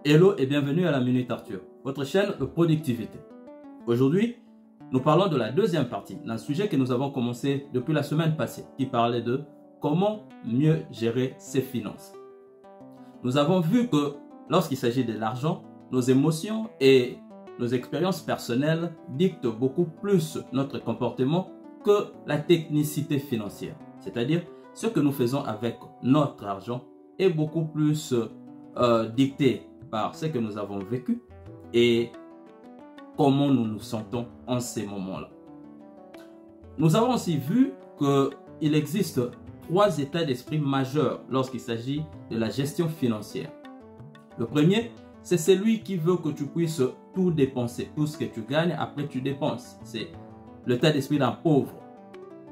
Hello et bienvenue à la Minute Arthur, votre chaîne de productivité. Aujourd'hui, nous parlons de la deuxième partie d'un sujet que nous avons commencé depuis la semaine passée, qui parlait de comment mieux gérer ses finances. Nous avons vu que lorsqu'il s'agit de l'argent, nos émotions et nos expériences personnelles dictent beaucoup plus notre comportement que la technicité financière. C'est-à-dire, ce que nous faisons avec notre argent est beaucoup plus dicté par ce que nous avons vécu et comment nous nous sentons en ces moments-là. Nous avons aussi vu qu'il existe 3 états d'esprit majeurs lorsqu'il s'agit de la gestion financière. Le premier, c'est celui qui veut que tu puisses tout dépenser. Tout ce que tu gagnes, après tu dépenses. C'est l'état d'esprit d'un pauvre.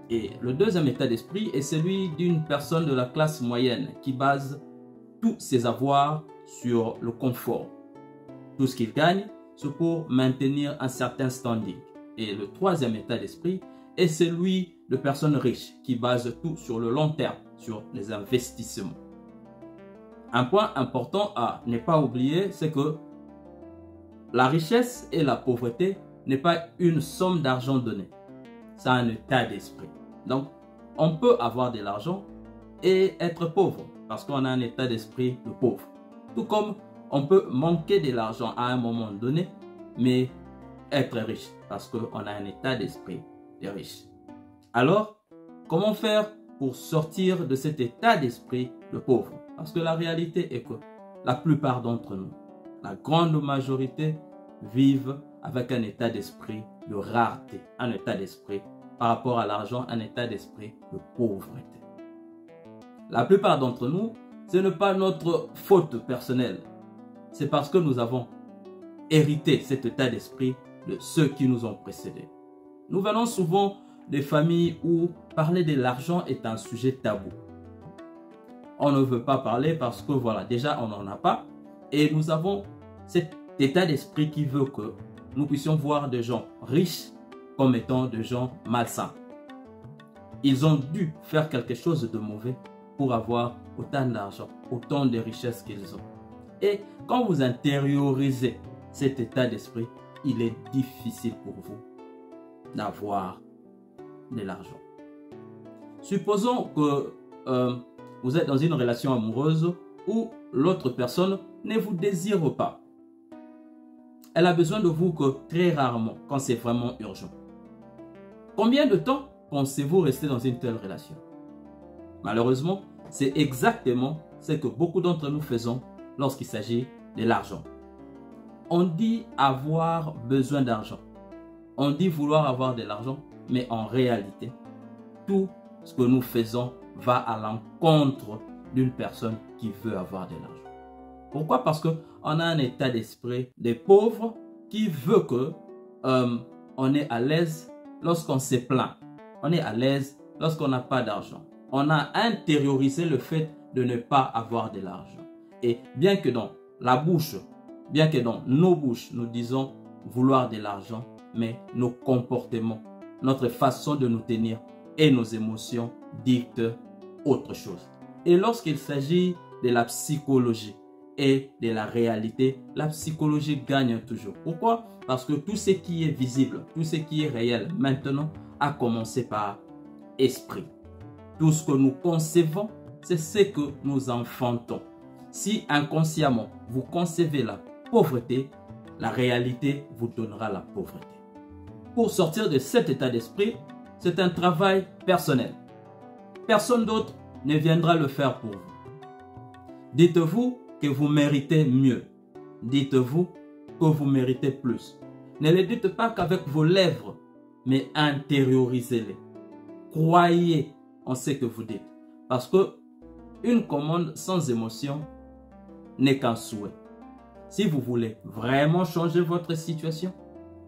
Et le deuxième état d'esprit est celui d'une personne de la classe moyenne qui base tous ses avoirs sur le confort. Tout ce qu'il gagne, c'est pour maintenir un certain standing. Et le troisième état d'esprit est celui de personnes riches qui basent tout sur le long terme, sur les investissements. Un point important à ne pas oublier, c'est que la richesse et la pauvreté n'est pas une somme d'argent donnée. C'est un état d'esprit. Donc, on peut avoir de l'argent et être pauvre parce qu'on a un état d'esprit de pauvre. Tout comme on peut manquer de l'argent à un moment donné, mais être riche parce qu'on a un état d'esprit de riche. Alors, comment faire pour sortir de cet état d'esprit de pauvre? Parce que la réalité est que la plupart d'entre nous, la grande majorité, vivent avec un état d'esprit de rareté, un état d'esprit par rapport à l'argent, un état d'esprit de pauvreté. La plupart d'entre nous, ce n'est pas notre faute personnelle. C'est parce que nous avons hérité cet état d'esprit de ceux qui nous ont précédés. Nous venons souvent des familles où parler de l'argent est un sujet tabou. On ne veut pas parler parce que voilà, déjà on n'en a pas. Et nous avons cet état d'esprit qui veut que nous puissions voir des gens riches comme étant des gens malsains. Ils ont dû faire quelque chose de mauvais pour avoir autant d'argent, autant de richesses qu'ils ont. Et quand vous intériorisez cet état d'esprit, il est difficile pour vous d'avoir de l'argent. Supposons que vous êtes dans une relation amoureuse où l'autre personne ne vous désire pas. Elle a besoin de vous que très rarement, quand c'est vraiment urgent. Combien de temps pensez-vous rester dans une telle relation? Malheureusement, c'est exactement ce que beaucoup d'entre nous faisons lorsqu'il s'agit de l'argent. On dit avoir besoin d'argent. On dit vouloir avoir de l'argent, mais en réalité, tout ce que nous faisons va à l'encontre d'une personne qui veut avoir de l'argent. Pourquoi? Parce qu'on a un état d'esprit des pauvres qui veut que on est à l'aise lorsqu'on se plaint. On est à l'aise lorsqu'on n'a pas d'argent. On a intériorisé le fait de ne pas avoir de l'argent. Et bien que dans la bouche, bien que dans nos bouches, nous disons vouloir de l'argent, mais nos comportements, notre façon de nous tenir et nos émotions dictent autre chose. Et lorsqu'il s'agit de la psychologie et de la réalité, la psychologie gagne toujours. Pourquoi? Parce que tout ce qui est visible, tout ce qui est réel maintenant a commencé par esprit. Tout ce que nous concevons, c'est ce que nous enfantons. Si inconsciemment vous concevez la pauvreté, la réalité vous donnera la pauvreté. Pour sortir de cet état d'esprit, c'est un travail personnel. Personne d'autre ne viendra le faire pour vous. Dites-vous que vous méritez mieux. Dites-vous que vous méritez plus. Ne le dites pas qu'avec vos lèvres, mais intériorisez-les. Croyez en ce que vous dites. Parce que une commande sans émotion n'est qu'un souhait. Si vous voulez vraiment changer votre situation,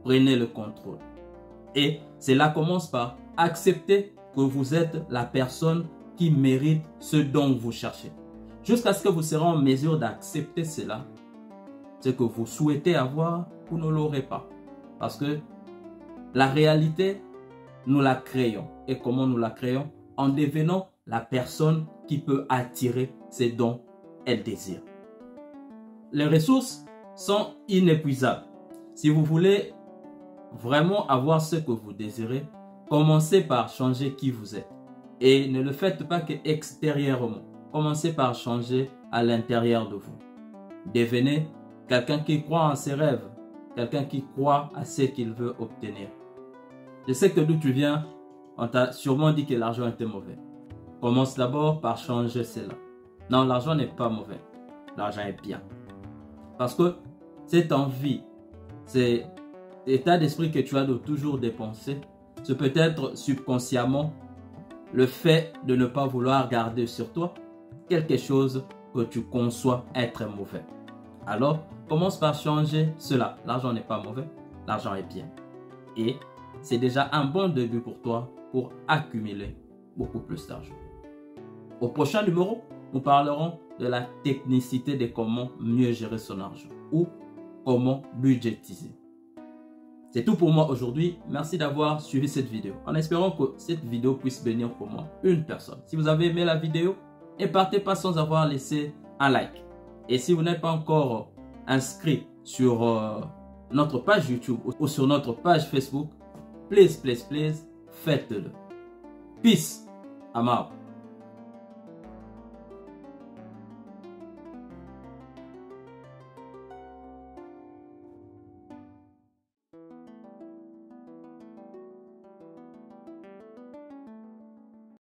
prenez le contrôle. Et cela commence par accepter que vous êtes la personne qui mérite ce dont vous cherchez. Jusqu'à ce que vous serez en mesure d'accepter cela, ce que vous souhaitez avoir, vous ne l'aurez pas. Parce que la réalité, nous la créons. Et comment nous la créons? En devenant la personne qui peut attirer ce dont elle désire. les ressources sont inépuisables. Si vous voulez vraiment avoir ce que vous désirez, commencez par changer qui vous êtes. Et ne le faites pas qu'extérieurement. Commencez par changer à l'intérieur de vous. Devenez quelqu'un qui croit en ses rêves, quelqu'un qui croit à ce qu'il veut obtenir. Je sais que d'où tu viens, on t'a sûrement dit que l'argent était mauvais. Commence d'abord par changer cela. Non, l'argent n'est pas mauvais. L'argent est bien. Parce que cette envie, cet état d'esprit que tu as de toujours dépenser, c'est peut-être subconsciemment le fait de ne pas vouloir garder sur toi quelque chose que tu conçois être mauvais. Alors, commence par changer cela. L'argent n'est pas mauvais, l'argent est bien. Et c'est déjà un bon début pour toi pour accumuler beaucoup plus d'argent. Au prochain numéro, nous parlerons de la technicité de comment mieux gérer son argent ou comment budgétiser. C'est tout pour moi aujourd'hui. Merci d'avoir suivi cette vidéo. En espérant que cette vidéo puisse bénir pour moi une personne. Si vous avez aimé la vidéo, ne partez pas sans avoir laissé un like. Et si vous n'êtes pas encore inscrit sur notre page YouTube ou sur notre page Facebook, please, faites-le. Peace. Amar.